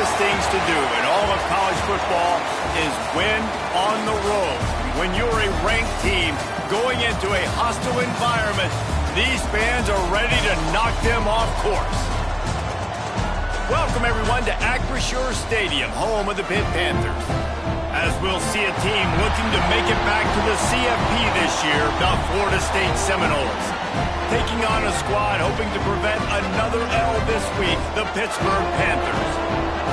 toughest things to do in all of college football is win on the road. When you're a ranked team going into a hostile environment, these fans are ready to knock them off course. Welcome, everyone, to Acrisure Stadium, home of the Pitt Panthers. As we'll see a team looking to make it back to the CFB this year, the Florida State Seminoles. Taking on a squad hoping to prevent another L this week, the Pittsburgh Panthers.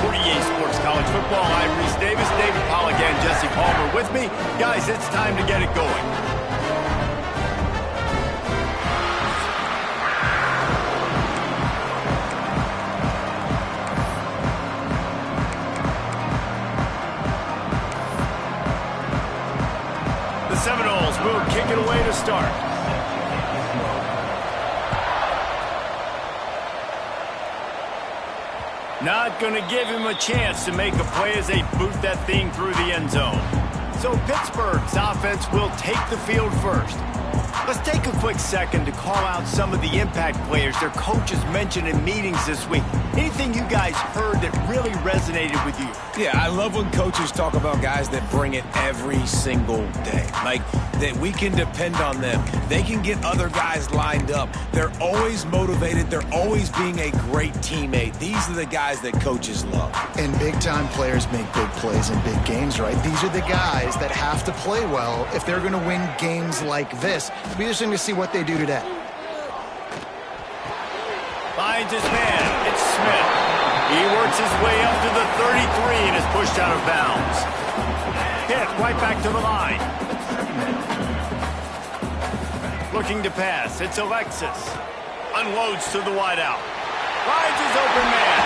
For EA Sports College Football, I'm Reese Davis, David Pollack, and Jesse Palmer with me. Guys, it's time to get it going. The Seminoles will kick it away to start. Not going to give him a chance to make a play as they boot that thing through the end zone. So Pittsburgh's offense will take the field first. Let's take a quick second to call out some of the impact players their coaches mentioned in meetings this week. Anything you guys heard that really resonated with you? Yeah, I love when coaches talk about guys that bring it every single day. Like, that we can depend on them. They can get other guys lined up. They're always motivated. They're always being a great teammate. These are the guys that coaches love. And big-time players make big plays in big games, right? These are the guys that have to play well if they're going to win games like this. It'll be interesting to see what they do today. Finds his man. It's Smith. He works his way up to the 33 and is pushed out of bounds. Hit right back to the line. Looking to pass. It's Alexis. Unloads to the wideout. Finds his open man.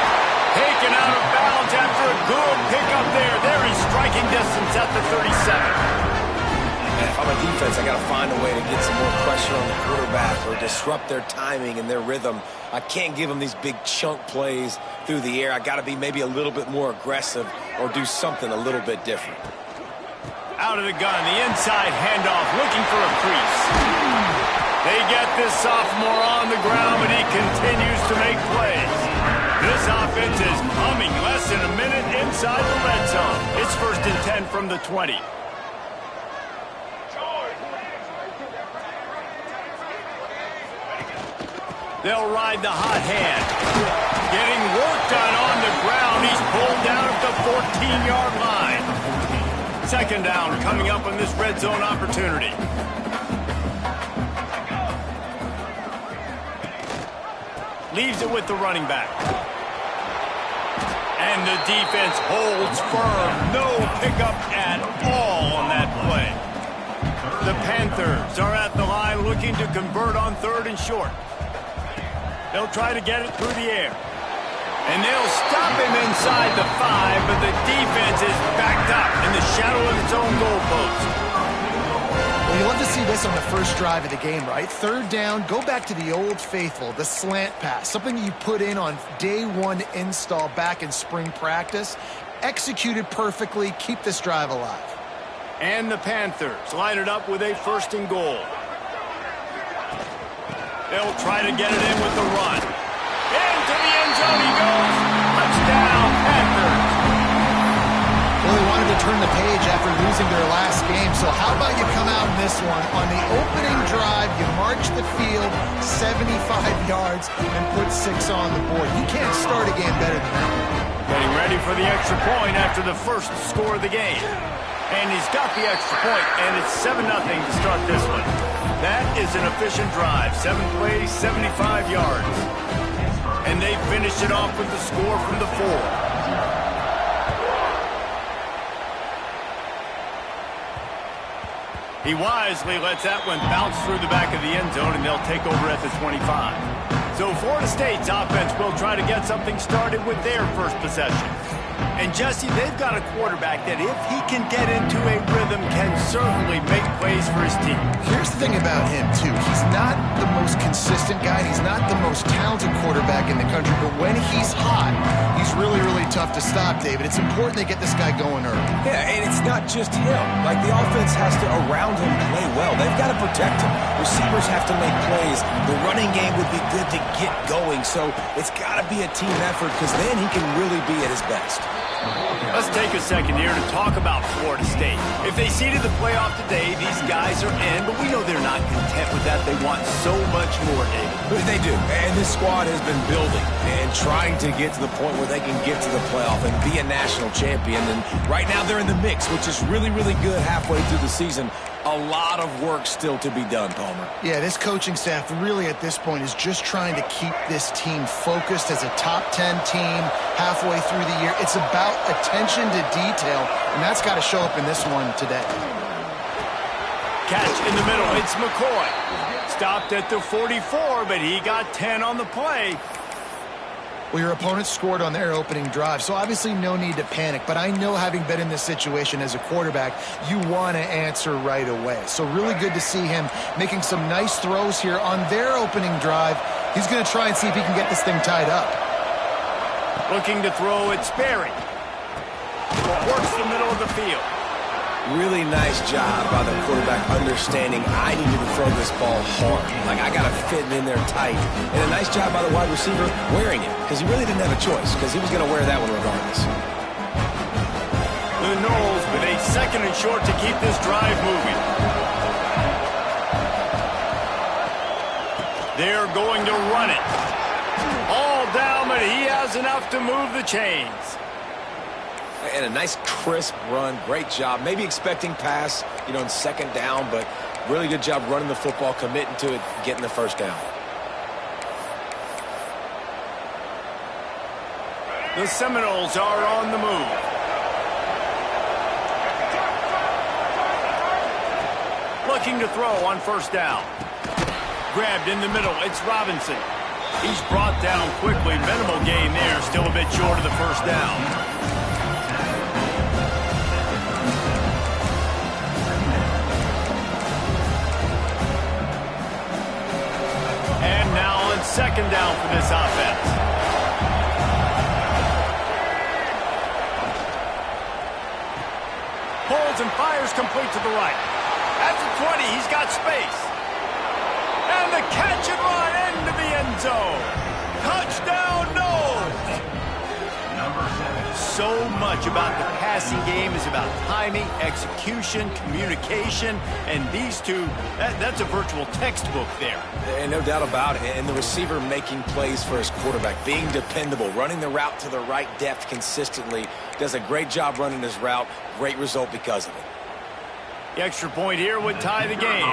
Taken out of bounds after a good pickup there. There he's striking distance at the 37. If I'm a defense, I got to find a way to get some more pressure on the quarterback or disrupt their timing and their rhythm. I can't give them these big chunk plays through the air. I got to be maybe a little bit more aggressive or do something a little bit different. Out of the gun, the inside handoff, looking for a crease. They get this sophomore on the ground, but he continues to make plays. This offense is humming. Less than a minute inside the red zone. It's 1st and 10 from the 20. They'll ride the hot hand. Getting work done on the ground. He's pulled down at the 14-yard line. 2nd down coming up on this red zone opportunity. Leaves it with the running back. And the defense holds firm. No pickup at all on that play. The Panthers are at the line looking to convert on 3rd and short. They'll try to get it through the air. And they'll stop him inside the 5, but the defense is backed up in the shadow of its own goalpost. Well, you love to see this on the first drive of the game, right? 3rd down, go back to the old faithful, the slant pass, something you put in on day 1 install back in spring practice. Executed perfectly, keep this drive alive. And the Panthers line it up with a 1st and goal. They'll try to get it in with the run. Into the end zone he goes. Touchdown, Panthers. Well, they wanted to turn the page after losing their last game, so how about you come out in this one? On the opening drive, you march the field 75 yards and put 6 on the board. You can't start a game better than that. Getting ready for the extra point after the first score of the game. And he's got the extra point, and it's 7-0 to start this one. That is an efficient drive. 7 plays, 75 yards. And they finished it off with the score from the 4. He wisely lets that one bounce through the back of the end zone, and they'll take over at the 25. So Florida State's offense will try to get something started with their first possession. And Jesse, they've got a quarterback that if he can get into a rhythm can certainly make plays for his team. Here's the thing about him, too. He's not the most consistent guy. He's not the most talented quarterback in the country. But when he's hot, he's really, really tough to stop, David. It's important they get this guy going early. Yeah, and it's not just him. Like, the offense has to, around him, play well. They've got to protect him. Receivers have to make plays. The running game would be good to get going. So it's got to be a team effort because then he can really be at his best. Let's take a second here to talk about Florida State. If they seeded the playoff today, these guys are in, but we know they're not content with that. They want so much more, David. But they do, and this squad has been building and trying to get to the point where they can get to the playoff and be a national champion. And right now they're in the mix, which is really, really good halfway through the season. A lot of work still to be done, Palmer. Yeah, this coaching staff really at this point is just trying to keep this team focused as a top 10 team halfway through the year. It's about attention to detail, and that's got to show up in this one today. Catch in the middle. It's McCoy. Stopped at the 44, but he got 10 on the play. Well, your opponent scored on their opening drive, so obviously no need to panic. But I know, having been in this situation as a quarterback, you want to answer right away. So really good to see him making some nice throws here on their opening drive. He's going to try and see if he can get this thing tied up. Looking to throw it, Sperry. Works the middle of the field. Really nice job by the quarterback understanding I need to throw this ball hard. Like, I got to fit it in there tight. And a nice job by the wide receiver wearing it, because he really didn't have a choice, because he was going to wear that one regardless. The Knowles with a second and short to keep this drive moving. They're going to run it. All down, but he has enough to move the chains. And a nice crisp run. Great job. Maybe expecting pass, in second down, but really good job running the football, committing to it, getting the first down. The Seminoles are on the move. Looking to throw on first down. Grabbed in the middle. It's Robinson. He's brought down quickly. Minimal gain there. Still a bit short of the first down. Second down for this offense. Pulls and fires complete to the right. At the 20, he's got space. And the catch and run into the end zone. Touchdown, Knowles! So much about the passing game is about timing, execution, communication, and these two, that's a virtual textbook there. And no doubt about it. And the receiver making plays for his quarterback, being dependable, running the route to the right depth consistently, does a great job running his route. Great result because of it. The extra point here would tie the game.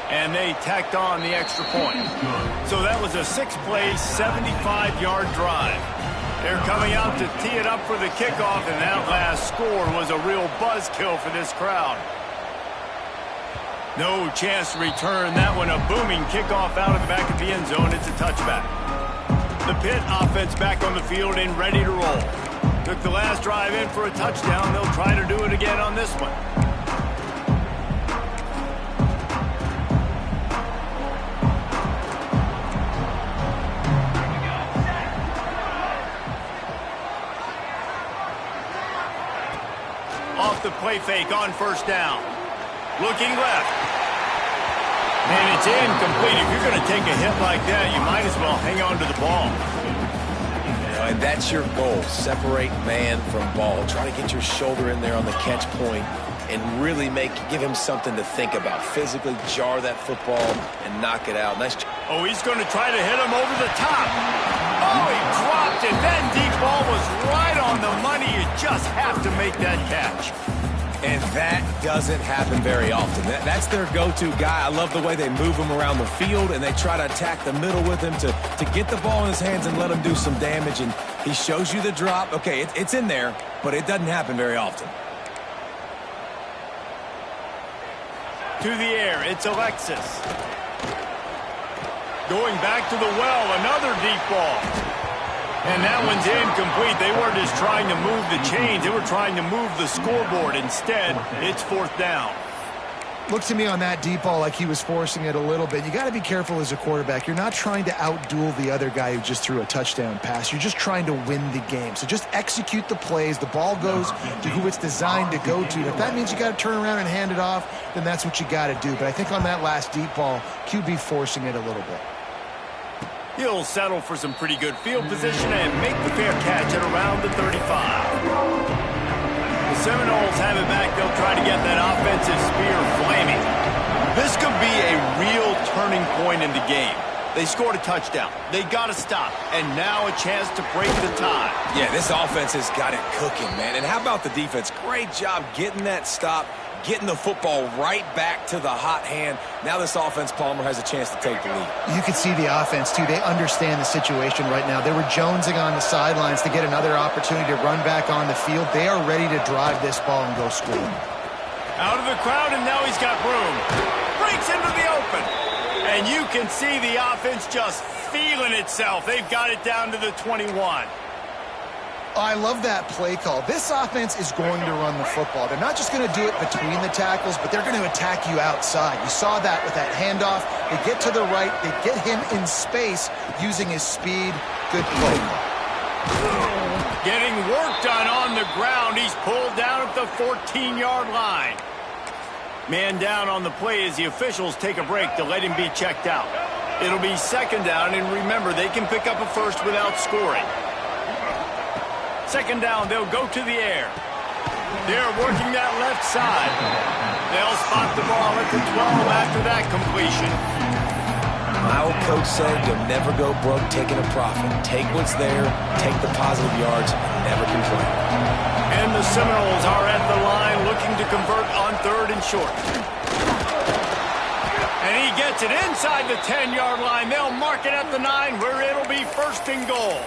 And they tacked on the extra point. So that was a 6-play, 75-yard drive. They're coming out to tee it up for the kickoff, and that last score was a real buzzkill for this crowd. No chance to return that one. A booming kickoff out of the back of the end zone. It's a touchback. The Pitt offense back on the field and ready to roll. Took the last drive in for a touchdown. They'll try to do it again on this one. Off the play fake on first down. Looking left. And it's incomplete. If you're going to take a hit like that, you might as well hang on to the ball. And that's your goal. Separate man from ball. Try to get your shoulder in there on the catch point and really give him something to think about. Physically jar that football and knock it out. Nice. Oh, he's going to try to hit him over the top. Oh, he dropped it. That deep ball was right on the money. You just have to make that catch. And that doesn't happen very often. That's their go-to guy. I love the way they move him around the field, and they try to attack the middle with him to get the ball in his hands and let him do some damage. And he shows you the drop. Okay, it's in there, but it doesn't happen very often. To the air, it's Alexis. Going back to the well, another deep ball. And that one's incomplete. They weren't just trying to move the chains. They were trying to move the scoreboard. Instead, it's 4th down. Looked to me on that deep ball like he was forcing it a little bit. You got to be careful as a quarterback. You're not trying to outduel the other guy who just threw a touchdown pass. You're just trying to win the game. So just execute the plays. The ball goes to who it's designed to go to. If that means you got to turn around and hand it off, then that's what you got to do. But I think on that last deep ball, QB forcing it a little bit. He'll settle for some pretty good field position and make the fair catch at around the 35. The Seminoles have it back. They'll try to get that offensive spear flaming. This could be a real turning point in the game. They scored a touchdown. They got to stop. And now a chance to break the tie. Yeah, this offense has got it cooking, man. And how about the defense? Great job getting that stop, getting the football right back to the hot hand. Now this offense, Palmer, has a chance to take the lead. You can see the offense, too. They understand the situation right now. They were jonesing on the sidelines to get another opportunity to run back on the field. They are ready to drive this ball and go score. Out of the crowd, and now he's got room. Breaks into the open. And you can see the offense just feeling itself. They've got it down to the 21. I love that play call. This offense is going to run the football. They're not just going to do it between the tackles, but they're going to attack you outside. You saw that with that handoff. They get to the right. They get him in space using his speed. Good play. Getting work done on the ground. He's pulled down at the 14-yard line. Man down on the play as the officials take a break to let him be checked out. It'll be 2nd down, and remember, they can pick up a first without scoring. 2nd down, they'll go to the air. They're working that left side. They'll spot the ball at the 12 after that completion. My old coach said you'll never go broke taking a profit. Take what's there, take the positive yards, never complain. And the Seminoles are at the line looking to convert on 3rd and short. And he gets it inside the 10-yard line. They'll mark it at the 9 where it'll be 1st and goal.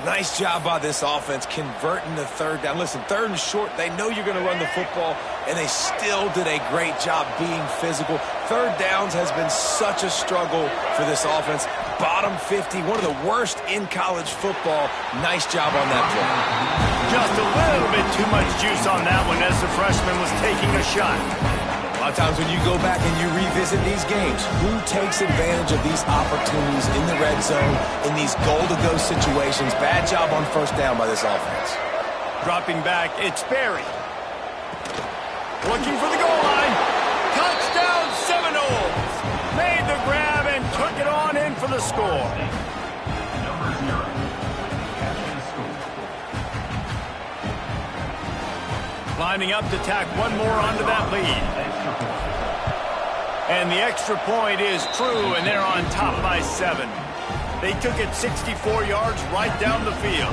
Nice job by this offense converting the 3rd down. Listen, 3rd and short, they know you're going to run the football, and they still did a great job being physical. 3rd downs has been such a struggle for this offense. Bottom 50, one of the worst in college football. Nice job on that play. Just a little bit too much juice on that one as the freshman was taking a shot. A lot of times when you go back and you revisit these games, who takes advantage of these opportunities in the red zone, in these goal-to-go situations? Bad job on 1st down by this offense. Dropping back, it's Berry. Looking for the goal line. Touchdown Seminoles. Made the grab and took it on in for the score. Lining up to tack one more onto that lead. And the extra point is true, and they're on top by 7. They took it 64 yards right down the field.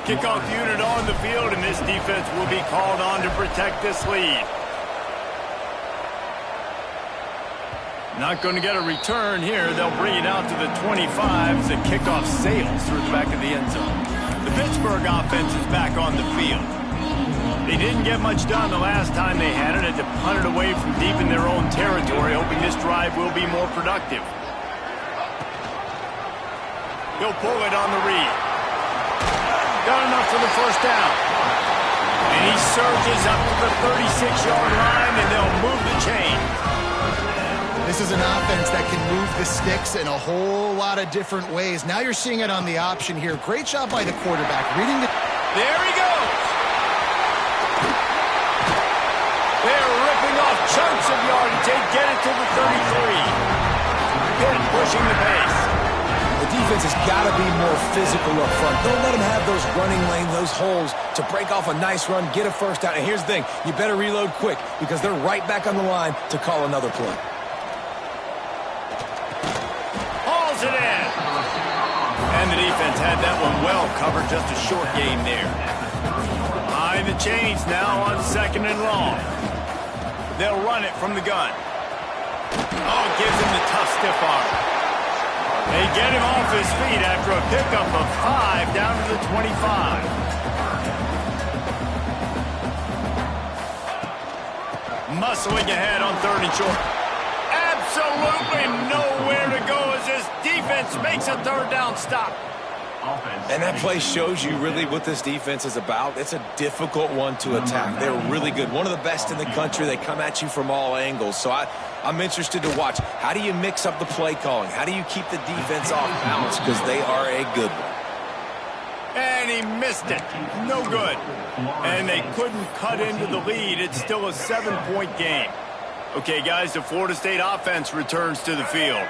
Kickoff unit on the field, and this defense will be called on to protect this lead. Not going to get a return here. They'll bring it out to the 25 as the kickoff sails through the back of the end zone. The Pittsburgh offense is back on the field. They didn't get much done the last time they had it. Had to punt it away from deep in their own territory, hoping this drive will be more productive. He'll pull it on the read. Got enough for the 1st down. And he surges up to the 36-yard line, and they'll move the chain. This is an offense that can move the sticks in a whole lot of different ways. Now you're seeing it on the option here. Great job by the quarterback. Reading the... There he goes. They're ripping off chunks of yardage. They get it to the 33. Pitt pushing the pace. The defense has got to be more physical up front. Don't let them have those running lanes, those holes to break off a nice run, get a 1st down. And here's the thing, you better reload quick because they're right back on the line to call another play. Hauls it in. And the defense had that one well covered, just a short gain there. Behind the chains now on 2nd and long. They'll run it from the gun. Oh, gives him the tough stiff arm. They get him off his feet after a pickup of 5 down to the 25. Muscling ahead on 3rd and short. Absolutely nowhere to go as this defense makes a 3rd down stop. And that play shows you really what this defense is about. It's a difficult one to attack. They're really good. One of the best in the country. They come at you from all angles. So I'm interested to watch. How do you mix up the play calling? How do you keep the defense off balance? Because they are a good one. And he missed it. No good. And they couldn't cut into the lead. It's still a 7-point game. Okay, guys, the Florida State offense returns to the field.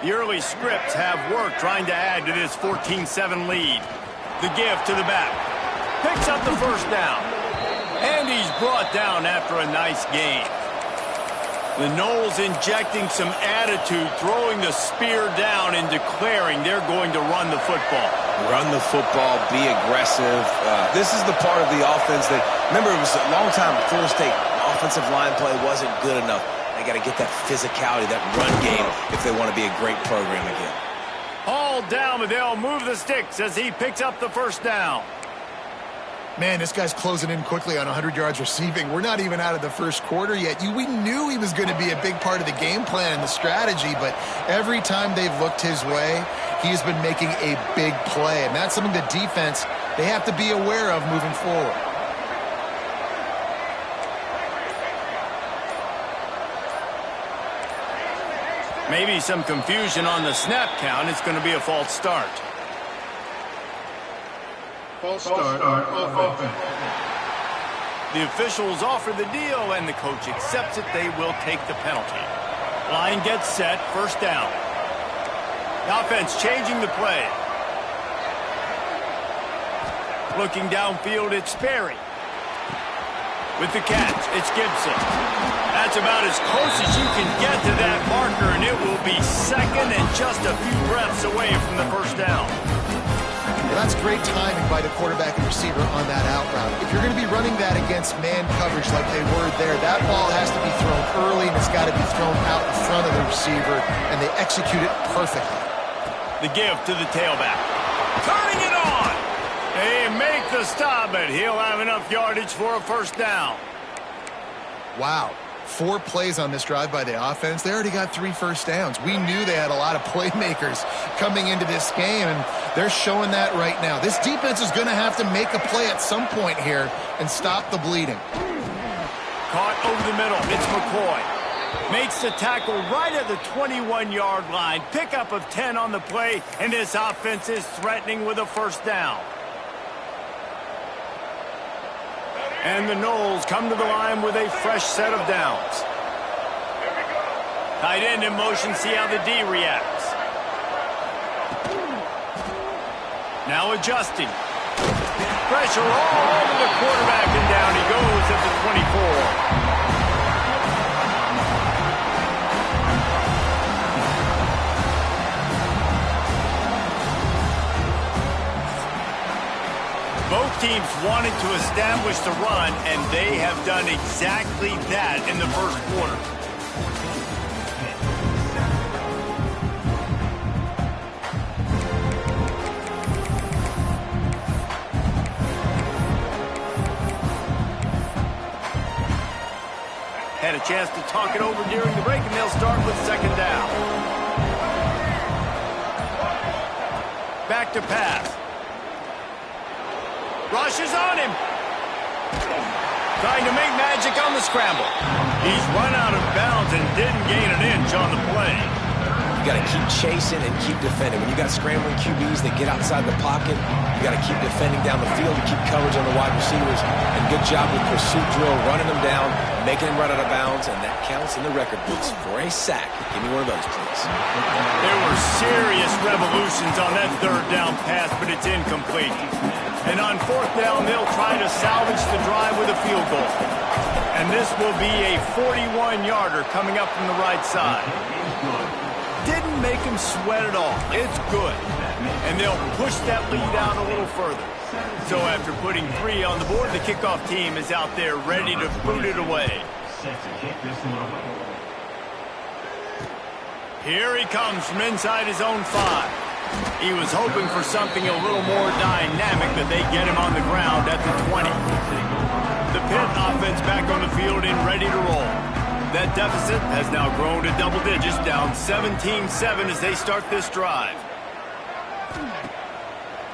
The early scripts have worked trying to add to this 14-7 lead. The give to the back. Picks up the first down. And he's brought down after a nice gain. The Noles injecting some attitude, throwing the spear down and declaring they're going to run the football. Run the football, be aggressive. This is the part of the offense that, remember, it was a long time Florida State offensive line play wasn't good enough. They got to get that physicality, that run game, if they want to be a great program again. All down, but they'll move the sticks as he picks up the first down. Man, this guy's closing in quickly on 100 yards receiving. We're not even out of the first quarter yet. We knew he was going to be a big part of the game plan and the strategy, but every time they've looked his way, he's been making a big play. And that's something the defense, they have to be aware of moving forward. Maybe some confusion on the snap count. It's going to be a false start. False start on offense. The officials offer the deal, and the coach accepts it. They will take the penalty. Line gets set, first down. The offense changing the play. Looking downfield, it's Sperry. With the catch, it's Gibson. That's about as close as you can get to that marker, and it will be second and just a few breaths away from the first down. Well, that's great timing by the quarterback and receiver on that out route. If you're going to be running that against man coverage like they were there, that ball has to be thrown early, and it's got to be thrown out in front of the receiver, and they execute it perfectly. The give to the tailback. Turning it on! They make the stop, but he'll have enough yardage for a first down. Wow. 4 plays on this drive by the offense. They already got 3 first downs. We knew they had a lot of playmakers coming into this game, and they're showing that right now. This defense is going to have to make a play at some point here and stop the bleeding. Caught over the middle. It's McCoy. Makes the tackle right at the 21-yard line. Pickup of 10 on the play, and this offense is threatening with a first down. And the Noles come to the line with a fresh set of downs. Tight end in motion, see how the D reacts. Now adjusting. Pressure all over the quarterback, and down he goes at the 24. Both teams wanted to establish the run, and they have done exactly that in the first quarter. Had a chance to talk it over during the break, and they'll start with second down. Back to pass. Rushes on him. Trying to make magic on the scramble. He's run out of bounds and didn't gain an inch on the play. You got to keep chasing and keep defending. When you got scrambling QBs that get outside the pocket, you got to keep defending down the field and keep coverage on the wide receivers. And good job with pursuit drill, running them down, making them run out of bounds, and that counts in the record books for a sack. Give me one of those, please. There were serious revolutions on that third down pass, but it's incomplete. And on fourth down, they'll try to salvage the drive with a field goal. And this will be a 41-yarder coming up from the right side. Didn't make him sweat at all. It's good. And they'll push that lead out a little further. So after putting 3 on the board, the kickoff team is out there ready to boot it away. Here he comes from inside his own 5. He was hoping for something a little more dynamic, but they get him on the ground at the 20. The Pitt offense back on the field and ready to roll. That deficit has now grown to double digits, down 17-7 as they start this drive.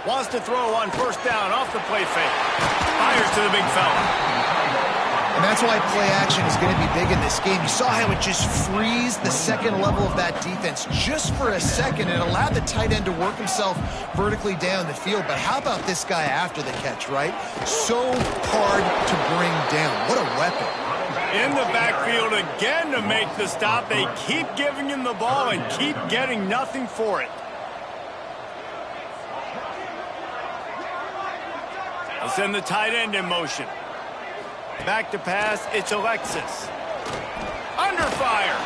Wants to throw on first down off the play fake. Fires to the big fella. And that's why play action is going to be big in this game. You saw how it just frees the second level of that defense just for a second and allowed the tight end to work himself vertically down the field. But how about this guy after the catch, right? So hard to bring down. What a weapon. In the backfield again to make the stop. They keep giving him the ball and keep getting nothing for it. They'll send the tight end in motion. Back to pass, it's Alexis. Under fire.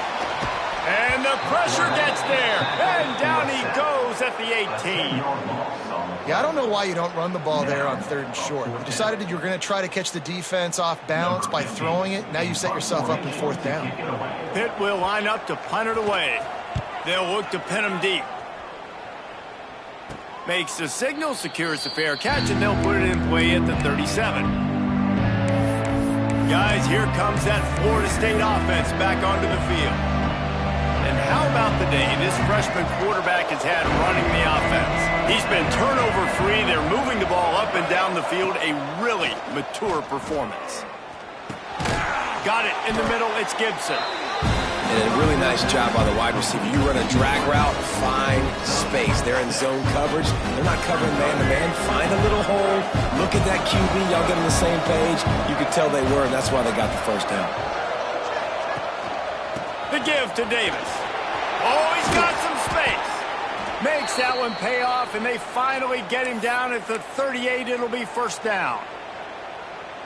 And the pressure gets there. And down he goes at the 18. Yeah, I don't know why you don't run the ball there on 3rd and short. You decided that you were going to try to catch the defense off balance by throwing it. Now you set yourself up in 4th down. Pitt will line up to punt it away. They'll look to pin him deep. Makes the signal, secures the fair catch, and they'll put it in play at the 37. Guys, here comes that Florida State offense back onto the field. And how about the day this freshman quarterback has had running the offense? He's been turnover-free. They're moving the ball up and down the field. A really mature performance. Got it in the middle. It's Gibson. And a really nice job by the wide receiver. You run a drag route, find space. They're in zone coverage. They're not covering man-to-man. Find a little hole. Look at that QB. Y'all get on the same page. You could tell they were, and that's why they got the first down. The give to Davis. Oh, he's got some space. Makes that one pay off, and they finally get him down at the 38. It'll be first down.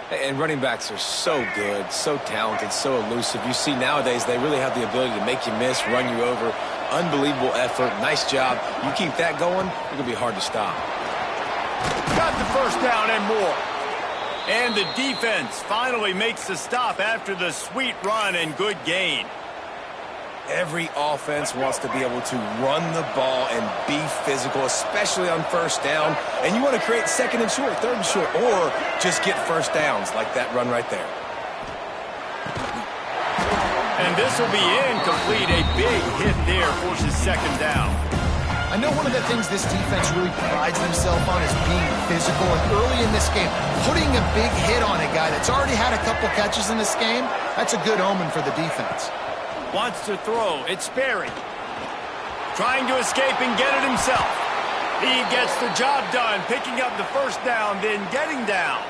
And running backs are so good, so talented, so elusive. You see nowadays they really have the ability to make you miss, run you over. Unbelievable effort. Nice job. You keep that going, it's going to be hard to stop. Got the first down and more. And the defense finally makes the stop after the sweet run and good gain. Every offense wants to be able to run the ball and be physical, especially on first down. And you want to create 2nd and short, 3rd and short, or just get first downs like that run right there. And this will be incomplete. A big hit there forces 2nd down. I know one of the things this defense really prides themselves on is being physical. And early in this game, putting a big hit on a guy that's already had a couple catches in this game, that's a good omen for the defense. Wants to throw. It's Sperry. Trying to escape and get it himself. He gets the job done, picking up the first down, then getting down.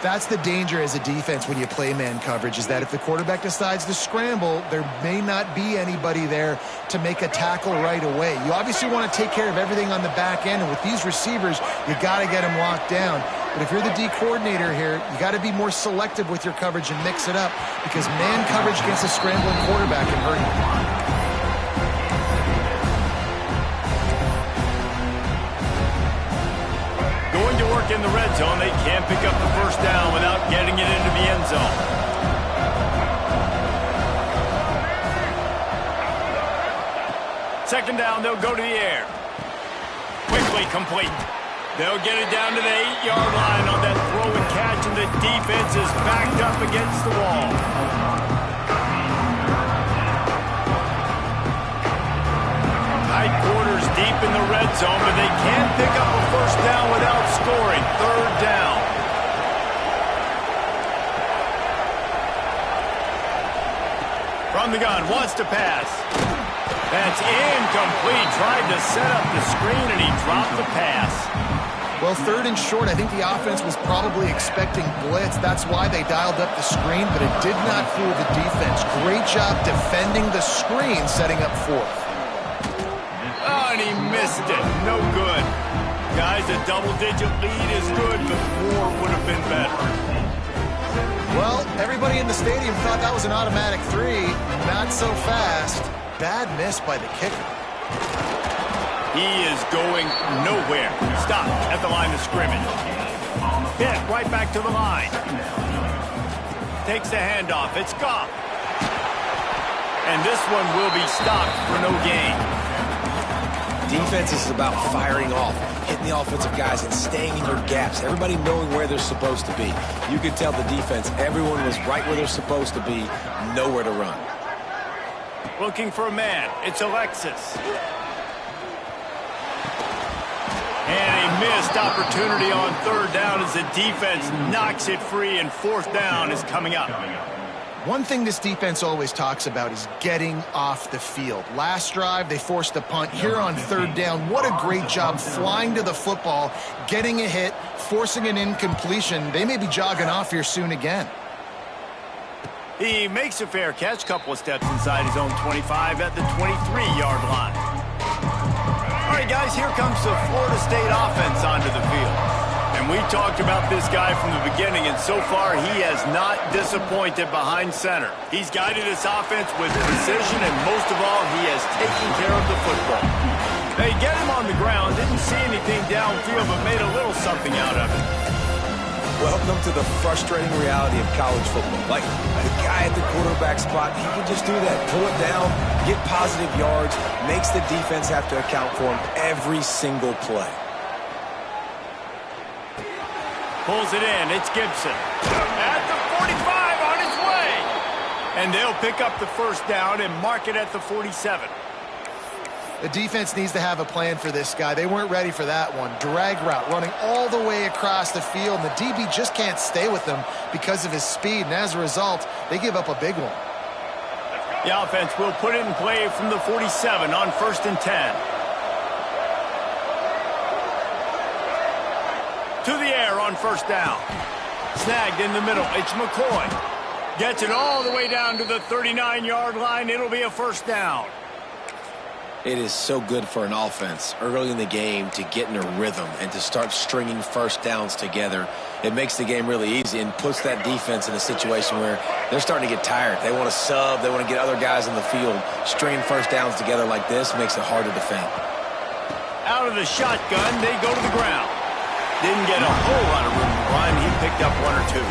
That's the danger as a defense when you play man coverage, is that if the quarterback decides to scramble, there may not be anybody there to make a tackle right away. You obviously want to take care of everything on the back end, and with these receivers, you got to get them locked down. But if you're the D coordinator here, you got to be more selective with your coverage and mix it up, because man coverage against a scrambling quarterback can hurt you. Going to work in the red zone. They can't pick up the first down without getting it into the end zone. Second down, they'll go to the air. Quickly complete. They'll get it down to the 8-yard line on that throw and catch, and the defense is backed up against the wall. Tight quarters deep in the red zone, but they can't pick up a first down without scoring. 3rd down. From the gun, wants to pass. That's incomplete. Tried to set up the screen, and he dropped the pass. Well, 3rd and short, I think the offense was probably expecting blitz. That's why they dialed up the screen, but it did not fool the defense. Great job defending the screen, setting up 4th. Oh, and he missed it. No good. Guys, a double-digit lead is good, but 4 would have been better. Well, everybody in the stadium thought that was an automatic 3. Not so fast. Bad miss by the kicker. He is going nowhere. Stopped at the line of scrimmage. Hit right back to the line. Takes the handoff. It's Goff. And this one will be stopped for no gain. Defense is about firing off, hitting the offensive guys and staying in your gaps. Everybody knowing where they're supposed to be. You can tell the defense, everyone was right where they're supposed to be, nowhere to run. Looking for a man. It's Alexis. And a missed opportunity on third down as the defense knocks it free, and fourth down is coming up. One thing this defense always talks about is getting off the field. Last drive, they forced a punt. Here on third down, what a great job flying to the football, getting a hit, forcing an incompletion. They may be jogging off here soon again. He makes a fair catch, couple of steps inside his own 25 at the 23-yard line. All right, guys, here comes the Florida State offense onto the field. And we talked about this guy from the beginning, and so far he has not disappointed behind center. He's guided this offense with precision, and most of all, he has taken care of the football. They get him on the ground, didn't see anything downfield, but made a little something out of it. Welcome to the frustrating reality of college football. Like, the guy at the quarterback spot, he can just do that. Pull it down, get positive yards, makes the defense have to account for him every single play. Pulls it in. It's Gibson. At the 45 on his way. And they'll pick up the first down and mark it at the 47. The defense needs to have a plan for this guy. They weren't ready for that one. Drag route, running all the way across the field. And the DB just can't stay with him because of his speed. And as a result, they give up a big one. The offense will put it in play from the 47 on 1st and 10. To the air on first down. Snagged in the middle. It's McCoy. Gets it all the way down to the 39-yard line. It'll be a first down. It is so good for an offense early in the game to get in a rhythm and to start stringing first downs together. It makes the game really easy and puts that defense in a situation where they're starting to get tired. They want to sub. They want to get other guys in the field. Stringing first downs together like this makes it hard to defend. Out of the shotgun, they go to the ground. Didn't get a whole lot of room to run. He picked up one or two.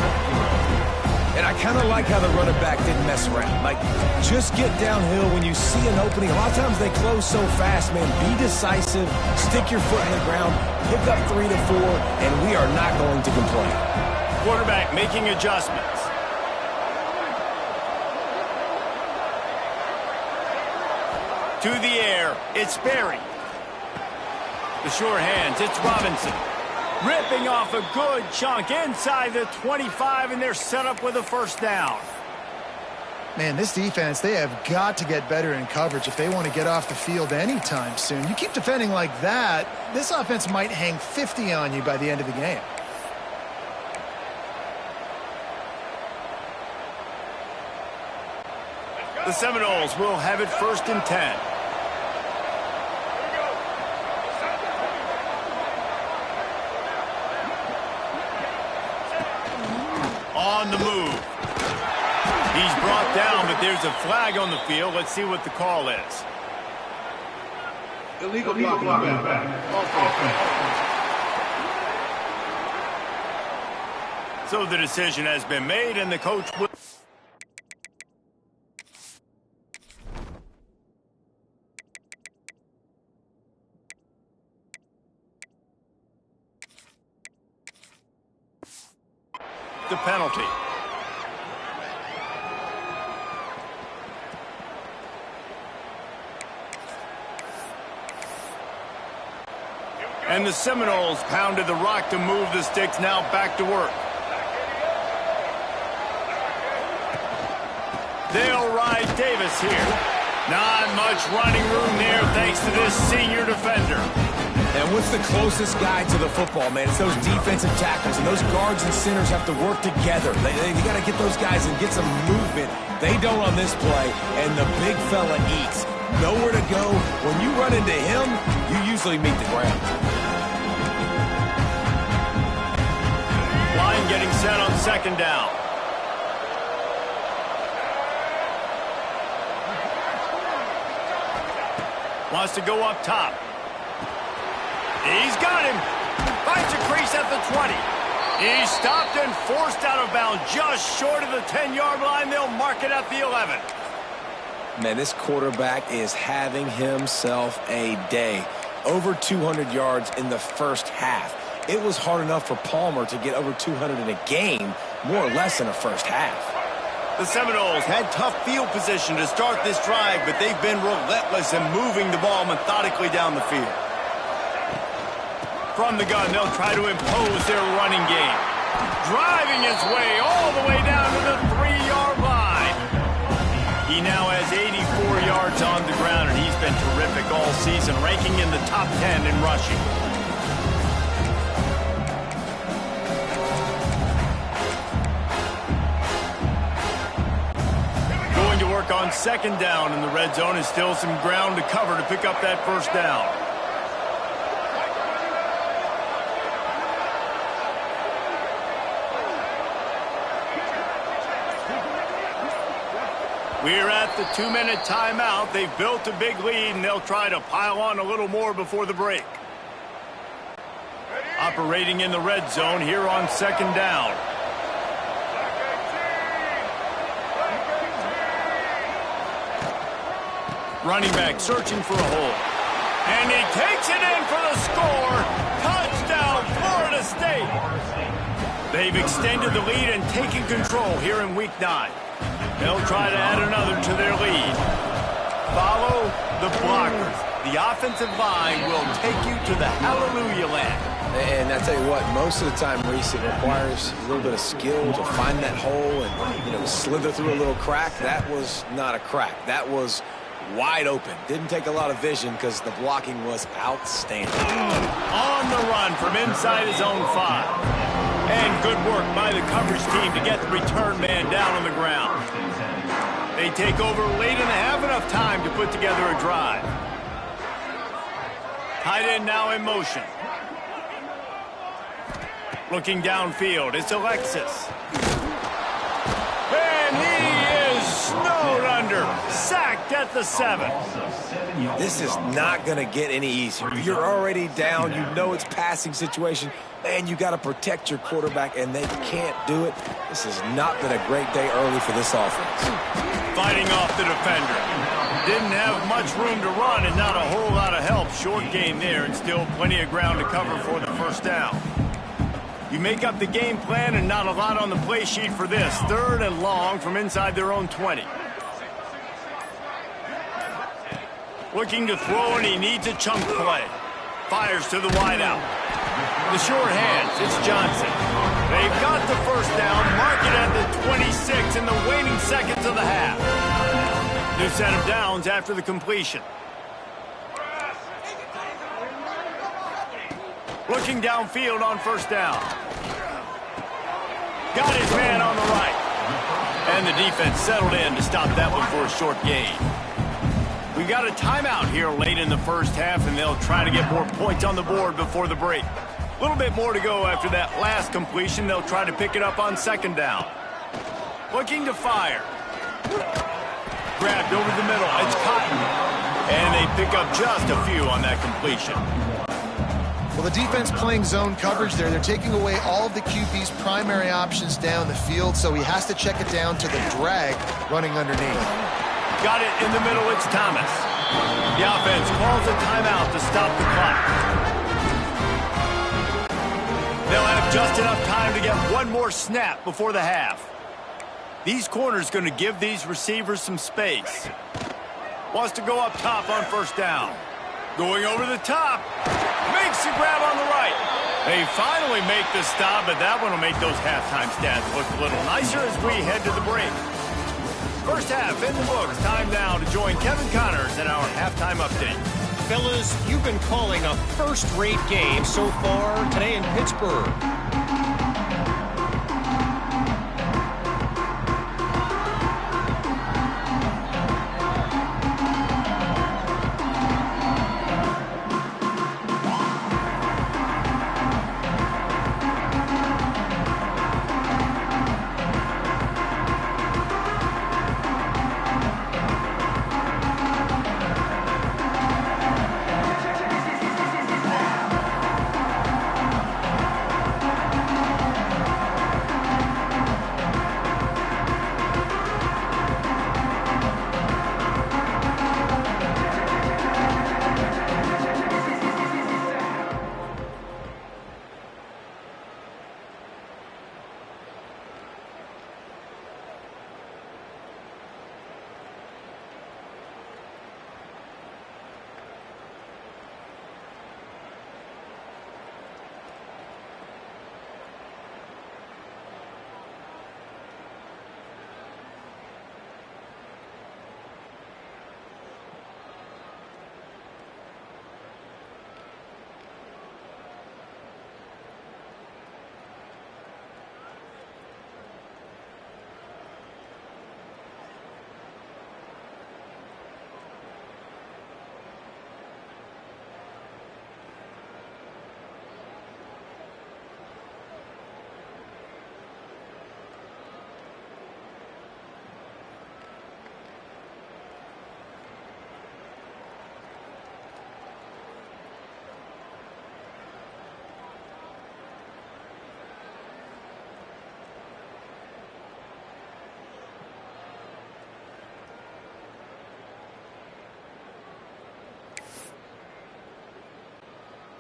And I kind of like how the running back didn't mess around. Like, just get downhill when you see an opening. A lot of times they close so fast, man. Be decisive. Stick your foot in the ground. Pick up 3 to 4, and we are not going to complain. Quarterback making adjustments. To the air, it's Berry. The sure hands, it's Robinson. Ripping off a good chunk inside the 25, and they're set up with a first down. Man, this defense, they have got to get better in coverage if they want to get off the field anytime soon. You keep defending like that, this offense might hang 50 on you by the end of the game. The Seminoles will have it 1st and 10. On the move. He's brought down, but there's a flag on the field. Let's see what the call is. Illegal blocking back. So the decision has been made, and the coach will... the penalty. And the Seminoles pounded the rock to move the sticks, now back to work. They'll ride Davis here. Not much running room there thanks to this senior defender. And what's the closest guy to the football, man? It's those defensive tackles, and those guards and centers have to work together. They got to get those guys and get some movement. They don't on this play, and the big fella eats. Nowhere to go. When you run into him, you usually meet the ground. Line getting set on 2nd down. Wants to go up top. He's got him. Finds a crease at the 20. He's stopped and forced out of bounds just short of the 10-yard line. They'll mark it at the 11. Man, this quarterback is having himself a day. Over 200 yards in the first half. It was hard enough for Palmer to get over 200 in a game, more or less in a first half. The Seminoles had tough field position to start this drive, but they've been relentless in moving the ball methodically down the field. From the gun, they'll try to impose their running game. Driving his way all the way down to the 3-yard line. He now has 84 yards on the ground, and he's been terrific all season, ranking in the top 10 in rushing. Going to work on second down in the red zone, and still some ground to cover to pick up that first down. We're at the 2-minute timeout. They've built a big lead, and they'll try to pile on a little more before the break. Operating in the red zone here on second down. Running back searching for a hole. And he takes it in for the score. Touchdown, Florida State. They've extended the lead and taken control here in Week 9. They'll try to add another to their lead. Follow the blockers. The offensive line will take you to the hallelujah land. And I tell you what, most of the time, Reese, it requires a little bit of skill to find that hole and, slither through a little crack. That was not a crack. That was wide open. Didn't take a lot of vision because the blocking was outstanding. On the run from inside his own 5. And good work by the coverage team to get the return man down on the ground. They take over late and have enough time to put together a drive. Tight end now in motion. Looking downfield, it's Alexis. And he is snowed under. Sacked at the 7. This is not going to get any easier. You're already down. You know it's passing situation. Man, you got to protect your quarterback, and they can't do it. This has not been a great day early for this offense. Fighting off the defender. Didn't have much room to run and not a whole lot of help. Short game there and still plenty of ground to cover for the first down. You make up the game plan and not a lot on the play sheet for this. 3rd and long from inside their own 20. Looking to throw, and he needs a chunk play. Fires to the wideout. The short hands, it's Johnson. They've got the first down, mark it at the 26 in the waning seconds of the half. New set of downs after the completion. Looking downfield on first down. Got his man on the right. And the defense settled in to stop that one for a short gain. We got a timeout here late in the first half, and they'll try to get more points on the board before the break. A little bit more to go after that last completion. They'll try to pick it up on second down. Looking to fire. Grabbed over the middle. It's Cotton. And they pick up just a few on that completion. Well, the defense playing zone coverage there. They're taking away all of the QB's primary options down the field, so he has to check it down to the drag running underneath. Got it in the middle, it's Thomas. The offense calls a timeout to stop the clock. They'll have just enough time to get one more snap before the half. These corners going to give these receivers some space. Wants to go up top on first down. Going over the top. Makes the grab on the right. They finally make the stop, but that one will make those halftime stats look a little nicer as we head to the break. First half in the books. Time now to join Kevin Connors in our halftime update. Fellas, you've been calling a first-rate game so far today in Pittsburgh.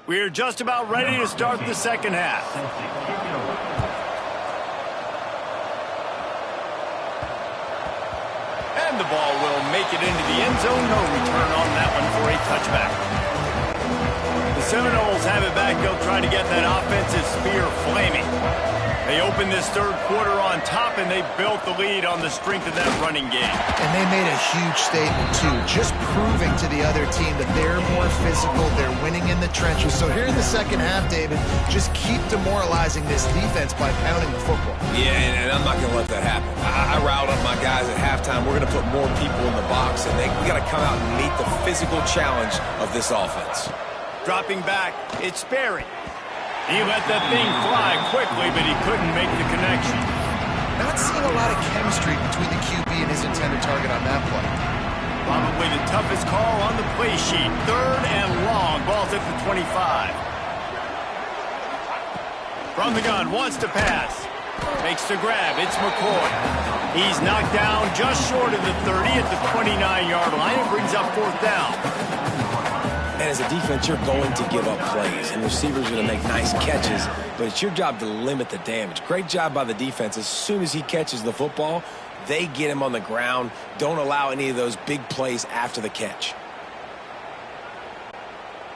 We're just about ready to start the second half. And the ball will make it into the end zone. No return on that one for a touchback. The Seminoles have it back. They'll try to get that offensive spear flaming. They opened this third quarter on top, and they built the lead on the strength of that running game. And they made a huge statement, too, just proving to the other team that they're more physical, they're winning in the trenches. So here in the second half, David, just keep demoralizing this defense by pounding the football. Yeah, and I'm not going to let that happen. I riled up my guys at halftime. We're going to put more people in the box, and we got to come out and meet the physical challenge of this offense. Dropping back, it's Sperry. He let that thing fly quickly, but he couldn't make the connection. Not seeing a lot of chemistry between the QB and his intended target on that play. Probably the toughest call on the play sheet. Third and long. Ball's at the 25. From the gun, wants to pass. Makes the grab. It's McCoy. He's knocked down just short of the 30 at the 29-yard line. It brings up fourth down. And as a defense, you're going to give up plays, and the receiver's going to make nice catches, but it's your job to limit the damage. Great job by the defense. As soon as he catches the football, they get him on the ground. Don't allow any of those big plays after the catch.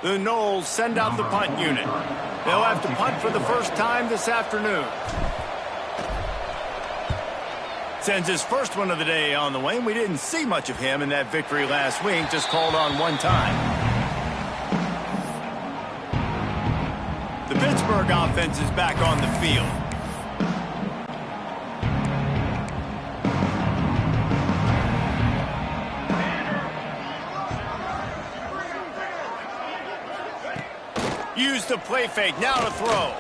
The Noles send out the punt unit. They'll have to punt for the first time this afternoon. Sends his first one of the day on the way, and we didn't see much of him in that victory last week, just called on one time. The Pittsburgh offense is back on the field. Use the play fake, now to throw.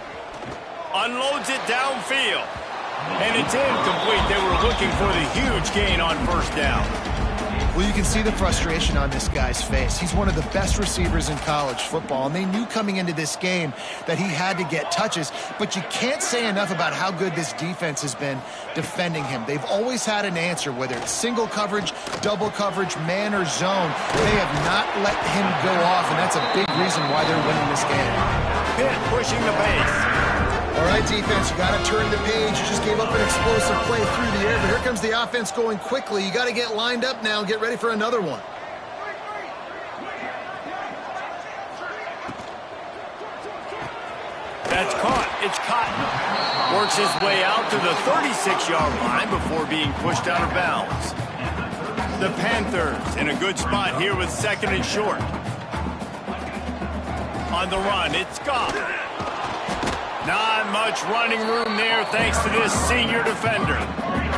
Unloads it downfield. And it's incomplete. They were looking for the huge gain on first down. Well, you can see the frustration on this guy's face. He's one of the best receivers in college football, and they knew coming into this game that he had to get touches, but you can't say enough about how good this defense has been defending him. They've always had an answer, whether it's single coverage, double coverage, man or zone. They have not let him go off, and that's a big reason why they're winning this game. Pitt pushing the pace. All right, defense, you got to turn the page. You just gave up an explosive play through the air, but here comes the offense going quickly. You got to get lined up now and get ready for another one. That's caught. It's Cotton. Works his way out to the 36-yard line before being pushed out of bounds. The Panthers in a good spot here with second and short. On the run, it's Goff. Not much running room there thanks to this senior defender.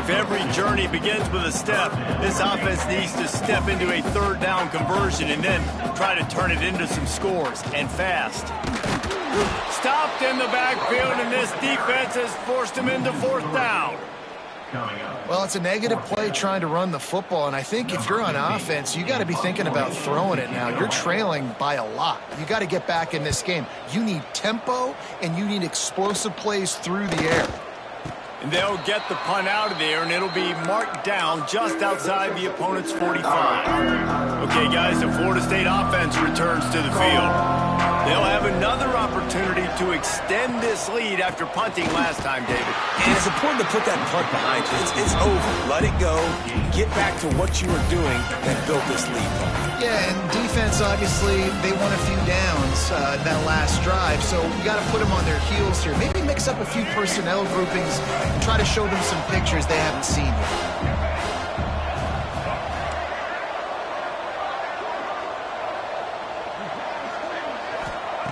If every journey begins with a step, this offense needs to step into a third down conversion and then try to turn it into some scores, and fast. Stopped in the backfield, and this defense has forced him into fourth down. Well, it's a negative play trying to run the football, and I think if you're on offense, you got to be thinking about throwing it now. You're trailing by a lot. You got to get back in this game. You need tempo, and you need explosive plays through the air. And they'll get the punt out of there, and it'll be marked down just outside the opponent's 45. Okay, guys, the Florida State offense returns to the field. They'll have another opportunity to extend this lead after punting last time, David. And it's important to put that punt behind you. It's over. Let it go. Get back to what you were doing that built this lead. Yeah, and defense, obviously, they won a few downs that last drive, so you got to put them on their heels here. Maybe mix up a few personnel groupings and try to show them some pictures they haven't seen yet.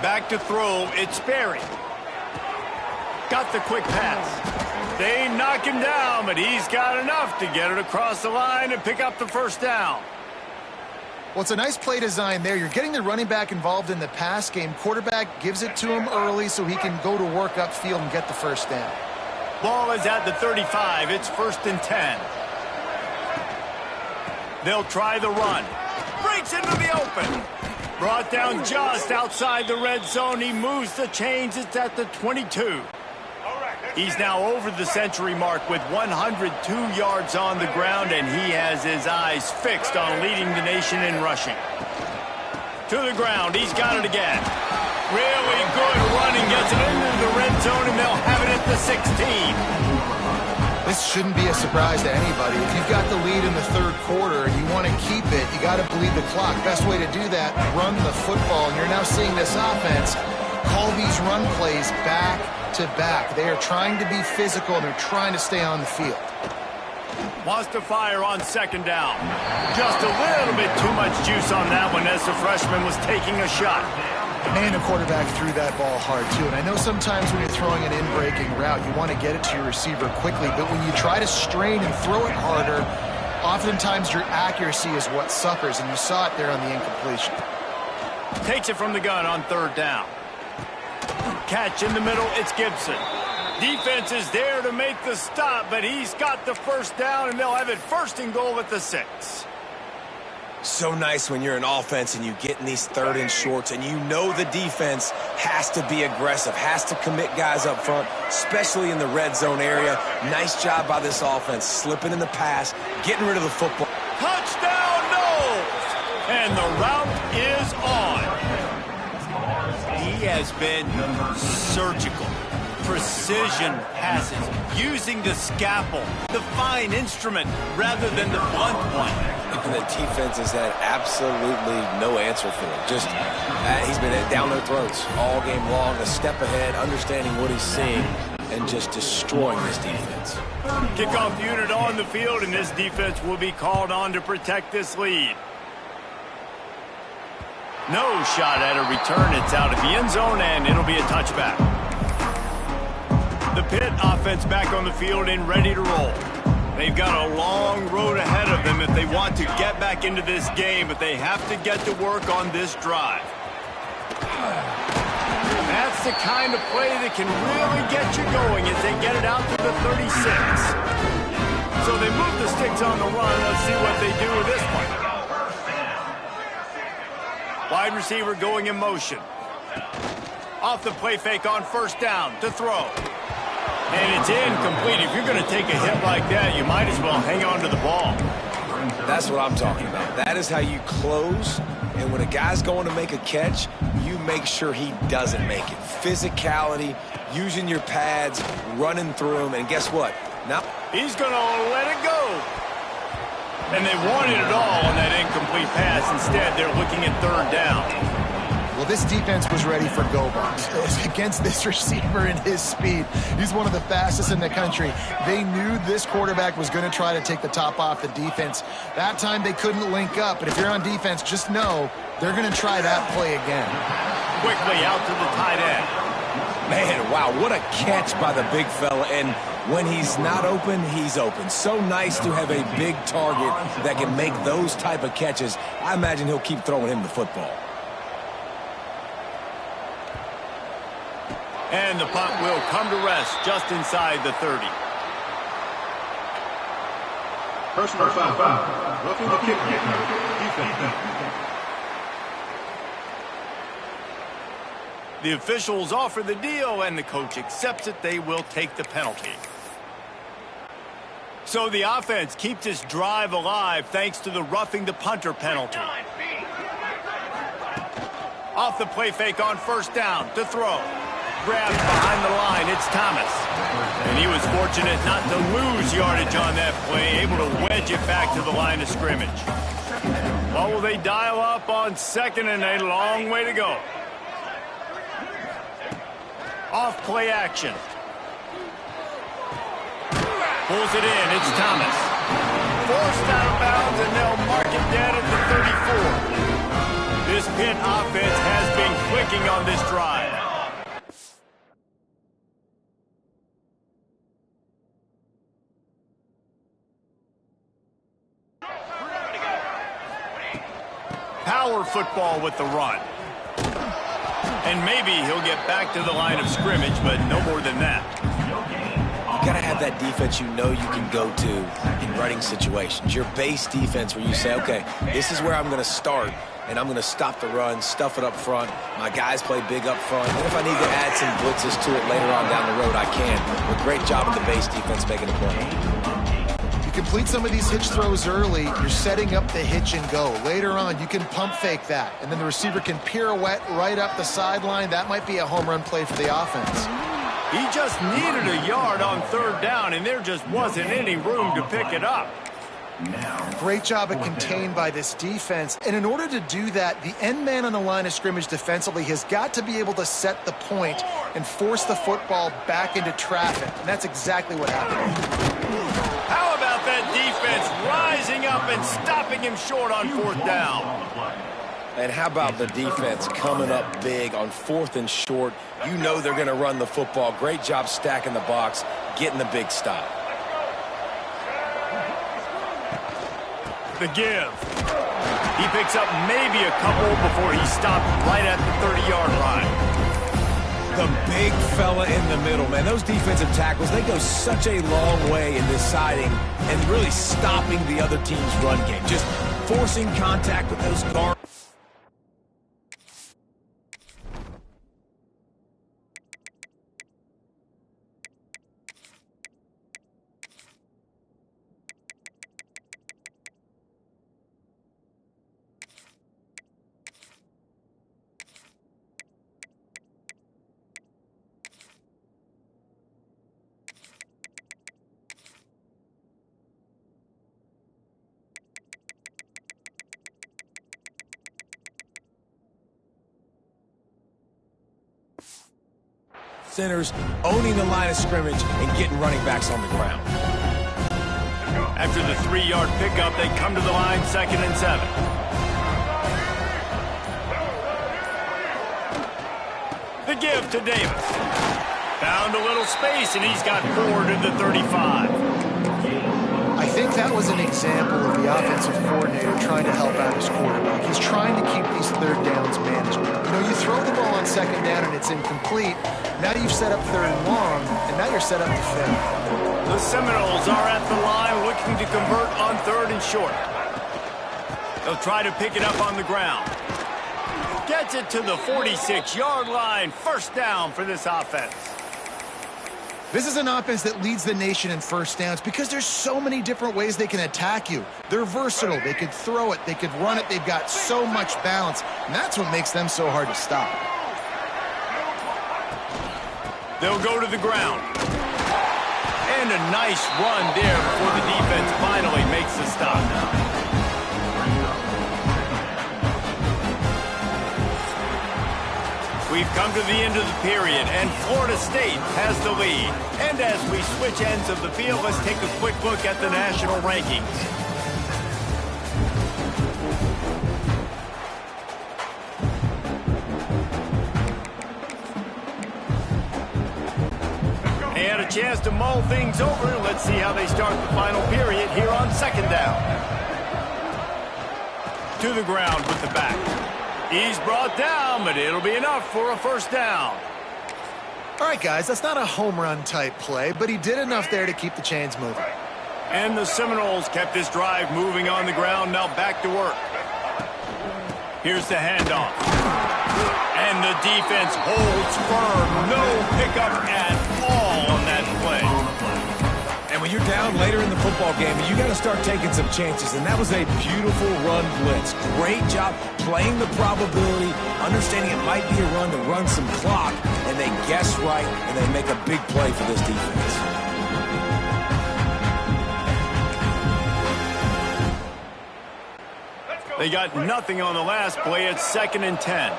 Back to throw, it's Sperry. Got the quick pass. They knock him down, but he's got enough to get it across the line and pick up the first down. Well, it's a nice play design there. You're getting the running back involved in the pass game. Quarterback gives it to him early so he can go to work upfield and get the first down. Ball is at the 35. It's 1st and 10. They'll try the run. Breaks into the open. Brought down just outside the red zone. He moves the chains. It's at the 22. He's now over the century mark with 102 yards on the ground, and he has his eyes fixed on leading the nation in rushing. To the ground. He's got it again. Really good running, gets it into the red zone, and they'll have it at the 16. This shouldn't be a surprise to anybody. If you've got the lead in the third quarter and you want to keep it, you got to bleed the clock. Best way to do that, run the football. And you're now seeing this offense call these run plays back to back. They are trying to be physical, and they're trying to stay on the field. Wants to fire on second down. Just a little bit too much juice on that one as the freshman was taking a shot. And the quarterback threw that ball hard, too. And I know sometimes when you're throwing an in-breaking route, you want to get it to your receiver quickly. But when you try to strain and throw it harder, oftentimes your accuracy is what suffers. And you saw it there on the incompletion. Takes it from the gun on third down. Catch in the middle, it's Gibson. Defense is there to make the stop, but he's got the first down, and they'll have it first and goal at the 6. So nice when you're an offense and you get in these third and shorts and you know the defense has to be aggressive, has to commit guys up front, especially in the red zone area. Nice job by this offense, slipping in the pass, getting rid of the football. Touchdown, Knowles! And the route is on. He has been surgical. Precision passes, using the scalpel, the fine instrument, rather than the blunt one. And the defense has had absolutely no answer for him. Just, he's been down their throats all game long, a step ahead, understanding what he's seeing, and just destroying this defense. Kickoff unit on the field, and this defense will be called on to protect this lead. No shot at a return. It's out of the end zone, and it'll be a touchback. The Pitt offense back on the field and ready to roll. They've got a long road ahead of them if they want to get back into this game, but they have to get to work on this drive. That's the kind of play that can really get you going as they get it out to the 36. So they move the sticks on the run. Let's see what they do with this one. Wide receiver going in motion. Off the play fake on first down to throw. And it's incomplete. If you're going to take a hit like that, you might as well hang on to the ball. That's what I'm talking about. That is how you close. And when a guy's going to make a catch, you make sure he doesn't make it. Physicality, using your pads, running through them. And guess what? Now he's going to let it go. And they wanted it all on that incomplete pass. Instead, they're looking at third down. Well, this defense was ready for go-box. Against this receiver and his speed, he's one of the fastest in the country. They knew this quarterback was going to try to take the top off the defense. That time they couldn't link up, but if you're on defense, just know they're going to try that play again. Quickly out to the tight end. Man, wow, what a catch by the big fella. And when he's not open, he's open. So nice to have a big target that can make those type of catches. I imagine he'll keep throwing him the football. And the punt will come to rest just inside the 30. Personal foul. Roughing the kick. Defense. The officials offer the deal, and the coach accepts it. They will take the penalty. So the offense keeps this drive alive thanks to the roughing the punter penalty. Off the play fake on first down to throw. Grabs behind the line, it's Thomas. And he was fortunate not to lose yardage on that play, able to wedge it back to the line of scrimmage. What will they dial up on second and a long way to go? Off play action. Pulls it in, it's Thomas. Forced out of bounds, and they'll mark it dead at the 34. This Pitt offense has been clicking on this drive. Power football with the run. And maybe he'll get back to the line of scrimmage, but no more than that. You got to have that defense you know you can go to in running situations. Your base defense where you say, okay, this is where I'm going to start, and I'm going to stop the run, stuff it up front. My guys play big up front. And if I need to add some blitzes to it later on down the road, I can. But great job of the base defense making a play. You complete some of these hitch throws early, you're setting up the hitch and go. Later on, you can pump fake that, and then the receiver can pirouette right up the sideline. That might be a home run play for the offense. He just needed a yard on third down, and there just wasn't any room to pick it up. Great job at contained by this defense. And in order to do that, the end man on the line of scrimmage defensively has got to be able to set the point and force the football back into traffic. And that's exactly what happened. How about that defense rising up and stopping him short on fourth down? And how about the defense coming up big on fourth and short? You know they're going to run the football. Great job stacking the box, getting the big stop. The give. He picks up maybe a couple before he stopped right at the 30-yard line. The big fella in the middle, man. Those defensive tackles, they go such a long way in deciding and really stopping the other team's run game. Just forcing contact with those guards. Centers owning the line of scrimmage and getting running backs on the ground. After the 3-yard pickup, they come to the line, 2nd and 7. The give to Davis. Found a little space, and he's got 4 to the 35. I think that was an example of the offensive coordinator trying to help out his quarterback. He's trying to keep these third downs manageable. You know, you throw the ball on 2nd down and it's incomplete. Now you've set up 3rd and long, and now you're set up to 5th. The Seminoles are at the line looking to convert on 3rd and short. They'll try to pick it up on the ground. Gets it to the 46-yard line. 1st down for this offense. This is an offense that leads the nation in first downs because there's so many different ways they can attack you. They're versatile. They could throw it. They could run it. They've got so much balance, and that's what makes them so hard to stop. They'll go to the ground. And a nice run there before the defense finally makes the stop. We've come to the end of the period, and Florida State has the lead. And as we switch ends of the field, let's take a quick look at the national rankings. They had a chance to mull things over. Let's see how they start the final period here on 2nd down. To the ground with the back. He's brought down, but it'll be enough for a 1st down. All right, guys, that's not a home run type play, but he did enough there to keep the chains moving. And the Seminoles kept this drive moving on the ground. Now back to work. Here's the handoff. And the defense holds firm. No pickup at all on that play. And when you're down later in the football game, you got to start taking some chances. And that was a beautiful run blitz. Great job playing the probability, understanding it might be a run to run some clock, and they guess right, and they make a big play for this defense. They got nothing on the last play. It's 2nd and 10.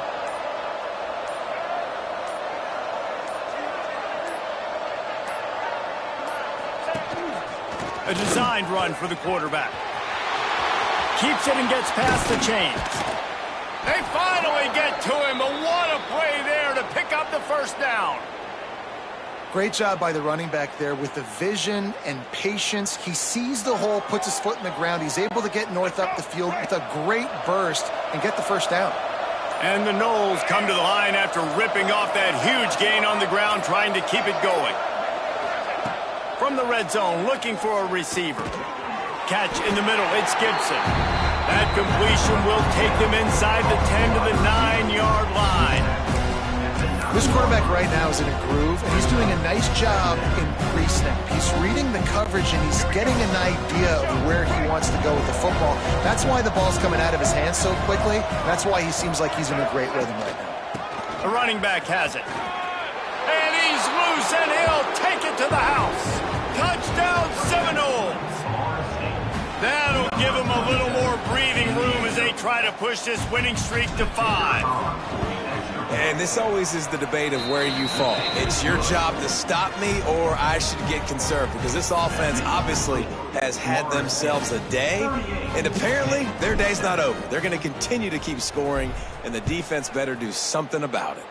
A designed run for the quarterback. Keeps it and gets past the chains. They finally get to him, but what a play there to pick up the 1st down. Great job by the running back there with the vision and patience. He sees the hole, puts his foot in the ground. He's able to get north up the field with a great burst and get the 1st down. And the Noles come to the line after ripping off that huge gain on the ground, trying to keep it going. From the red zone, looking for a receiver. Catch in the middle, it's Gibson. That completion will take them inside the 10 to the 9-yard line. This quarterback right now is in a groove, and he's doing a nice job in pre-snap. He's reading the coverage, and he's getting an idea of where he wants to go with the football. That's why the ball's coming out of his hands so quickly. That's why he seems like he's in a great rhythm right now. The running back has it. And he's loose, and he'll take it to the house. Touchdown Seminoles. That'll give him a little more breathing room as they try to push this winning streak to 5. And this always is the debate of where you fall. It's your job to stop me, or I should get conserved, because this offense obviously has had themselves a day, and apparently their day's not over. They're going to continue to keep scoring, and the defense better do something about it.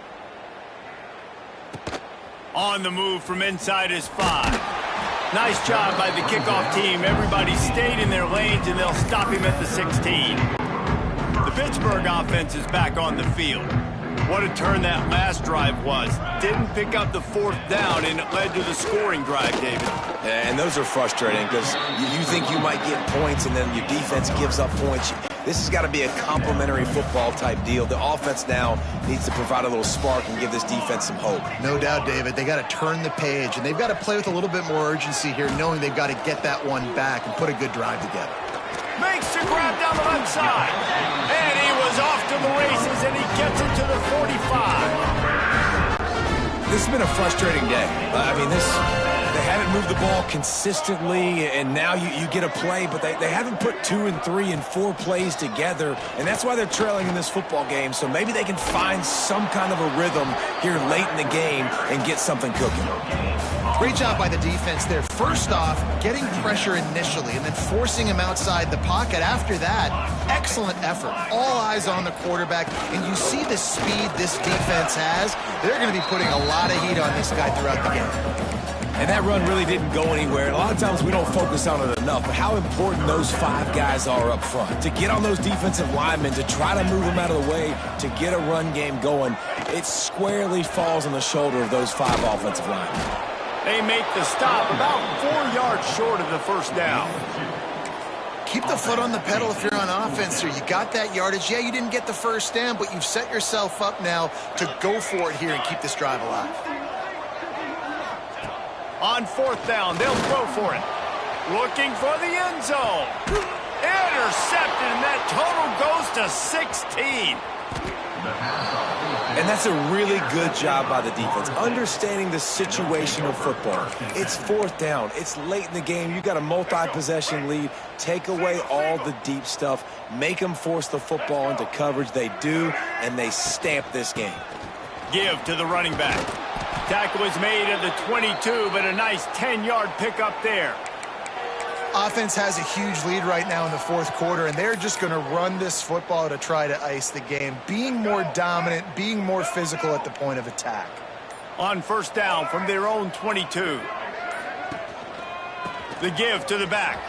On the move from inside is 5. Nice job by the kickoff team. Everybody stayed in their lanes, and they'll stop him at the 16. The Pittsburgh offense is back on the field. What a turn that last drive was. Didn't pick up the 4th down, and it led to the scoring drive, David. Yeah, and those are frustrating because you think you might get points, and then your defense gives up points. This has got to be a complementary football type deal. The offense now needs to provide a little spark and give this defense some hope. No doubt, David. They got to turn the page, and they've got to play with a little bit more urgency here, knowing they've got to get that one back and put a good drive together. Makes the grab down the left side. And he was off to the races, and he gets it to the 45. This has been a frustrating day. They haven't moved the ball consistently, and now you get a play, but they haven't put 2 and 3 and 4 plays together, and that's why they're trailing in this football game. So maybe they can find some kind of a rhythm here late in the game and get something cooking. Great job by the defense there. First off, getting pressure initially and then forcing him outside the pocket. After that, excellent effort. All eyes on the quarterback, and you see the speed this defense has. They're going to be putting a lot of heat on this guy throughout the game. And that run really didn't go anywhere. A lot of times we don't focus on it enough, but how important those 5 guys are up front. To get on those defensive linemen, to try to move them out of the way, to get a run game going, it squarely falls on the shoulder of those 5 offensive linemen. They make the stop about 4 yards short of the 1st down. Keep the foot on the pedal if you're on offense here. You got that yardage. Yeah, you didn't get the 1st down, but you've set yourself up now to go for it here and keep this drive alive. On 4th down, they'll throw for it. Looking for the end zone. Intercepted, and that total goes to 16. And that's a really good job by the defense, understanding the situation of football. It's 4th down. It's late in the game. You got a multi-possession lead. Take away all the deep stuff. Make them force the football into coverage. They do, and they stamp this game. Give to the running back. Tackle is made at the 22, but a nice 10-yard pickup there. Offense has a huge lead right now in the 4th quarter, and they're just going to run this football to try to ice the game. Being more dominant, being more physical at the point of attack. On 1st down from their own 22. The give to the back.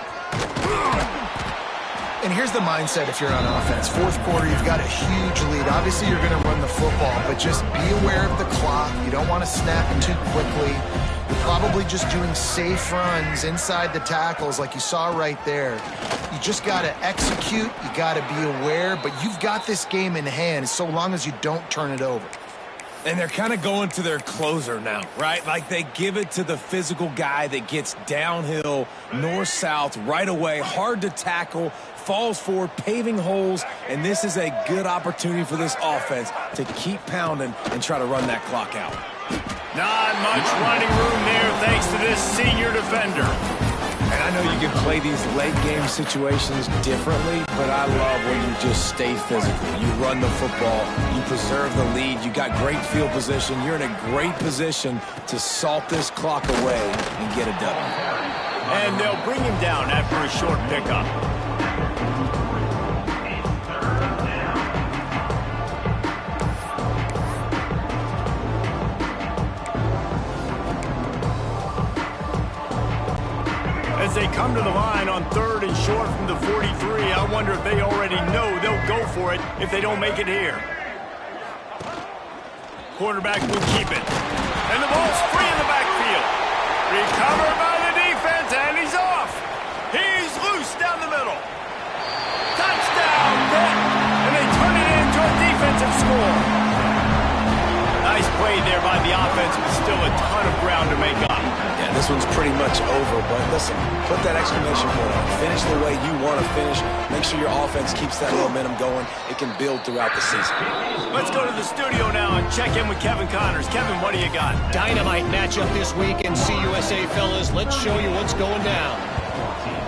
And here's the mindset if you're on offense. 4th quarter, you've got a huge lead. Obviously, you're going to run the football, but just be aware of the clock. You don't want to snap it too quickly. You're probably just doing safe runs inside the tackles like you saw right there. You just got to execute. You got to be aware, but you've got this game in hand so long as you don't turn it over. And they're kind of going to their closer now, right? Like they give it to the physical guy that gets downhill, north-south, right away, hard to tackle, falls forward, paving holes, and this is a good opportunity for this offense to keep pounding and try to run that clock out. Not much running room there thanks to this senior defender. And I know you can play these late game situations differently, but I love when you just stay physical. You run the football, you preserve the lead, you got great field position, you're in a great position to salt this clock away and get a W. And they'll bring him down after a short pickup. As they come to the line on 3rd and short from the 43, I wonder if they already know they'll go for it if they don't make it here. Quarterback will keep it. And the ball's free in the backfield. Recovered by the defense, and he's off. He's loose down the middle. Touchdown, Pitt. And they turn it into a defensive score. Nice play made there by the offense, but still a ton of ground to make up. Yeah, this one's pretty much over, but listen, put that exclamation point on. Finish the way you want to finish. Make sure your offense keeps that momentum going. It can build throughout the season. Let's go to the studio now and check in with Kevin Connors. Kevin, what do you got? Dynamite matchup this week in CUSA, fellas. Let's show you what's going down.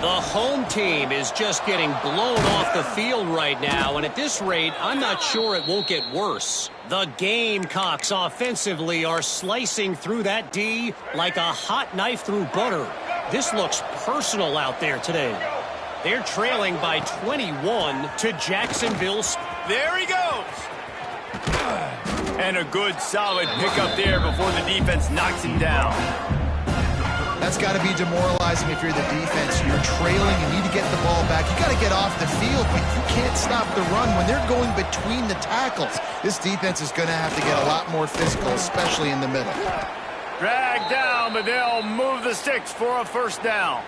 The home team is just getting blown off the field right now, and at this rate, I'm not sure it won't get worse. The Gamecocks offensively are slicing through that D like a hot knife through butter. This looks personal out there today. They're trailing by 21 to Jacksonville's. There he goes. And a good, solid pickup there before the defense knocks him down. That's got to be demoralizing if you're the defense. You're trailing, you need to get the ball back. You got to get off the field, but you can't stop the run when they're going between the tackles. This defense is going to have to get a lot more physical, especially in the middle. Dragged down, but they'll move the sticks for a first down.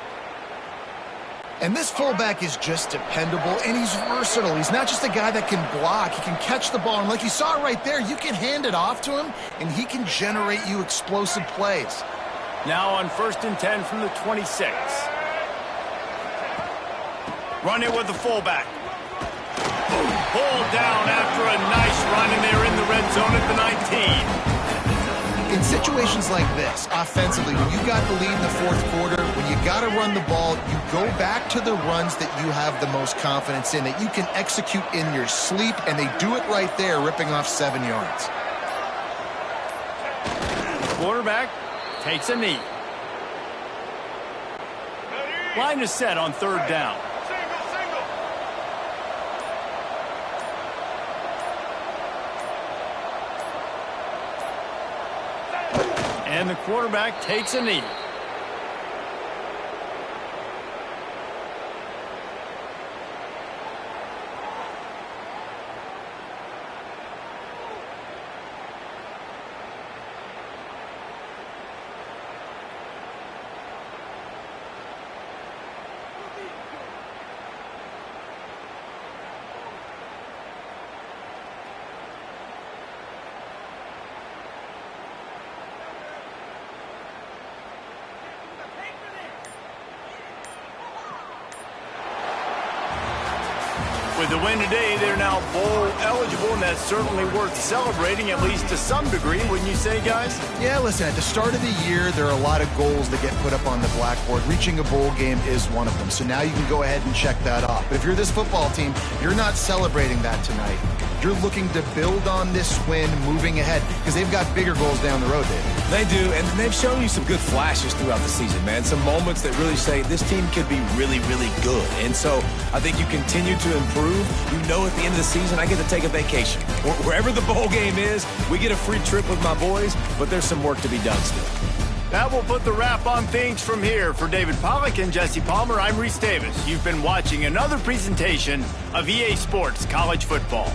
And this fullback is just dependable, and he's versatile. He's not just a guy that can block. He can catch the ball, and like you saw right there, you can hand it off to him, and he can generate you explosive plays. Now on 1st and 10 from the 26. Run it with the fullback. Pulled down after a nice run, and they're in the red zone at the 19. In situations like this, offensively, when you got the lead in the fourth quarter, when you got to run the ball, you go back to the runs that you have the most confidence in, that you can execute in your sleep, and they do it right there, ripping off 7 yards. Quarterback takes a knee. Line is set on 3rd down. And the quarterback takes a knee. With the win today, they're now bowl eligible, and that's certainly worth celebrating, at least to some degree, wouldn't you say, guys? Yeah, listen, at the start of the year, there are a lot of goals that get put up on the blackboard. Reaching a bowl game is one of them, so now you can go ahead and check that off. But if you're this football team, you're not celebrating that tonight. You're looking to build on this win moving ahead, because they've got bigger goals down the road, David. They do, and they've shown you some good flashes throughout the season, man. Some moments that really say this team could be really, really good. And so I think you continue to improve. You know at the end of the season, I get to take a vacation. Wherever the bowl game is, we get a free trip with my boys, but there's some work to be done still. That will put the wrap on things from here. For David Pollack and Jesse Palmer, I'm Reese Davis. You've been watching another presentation of EA Sports College Football.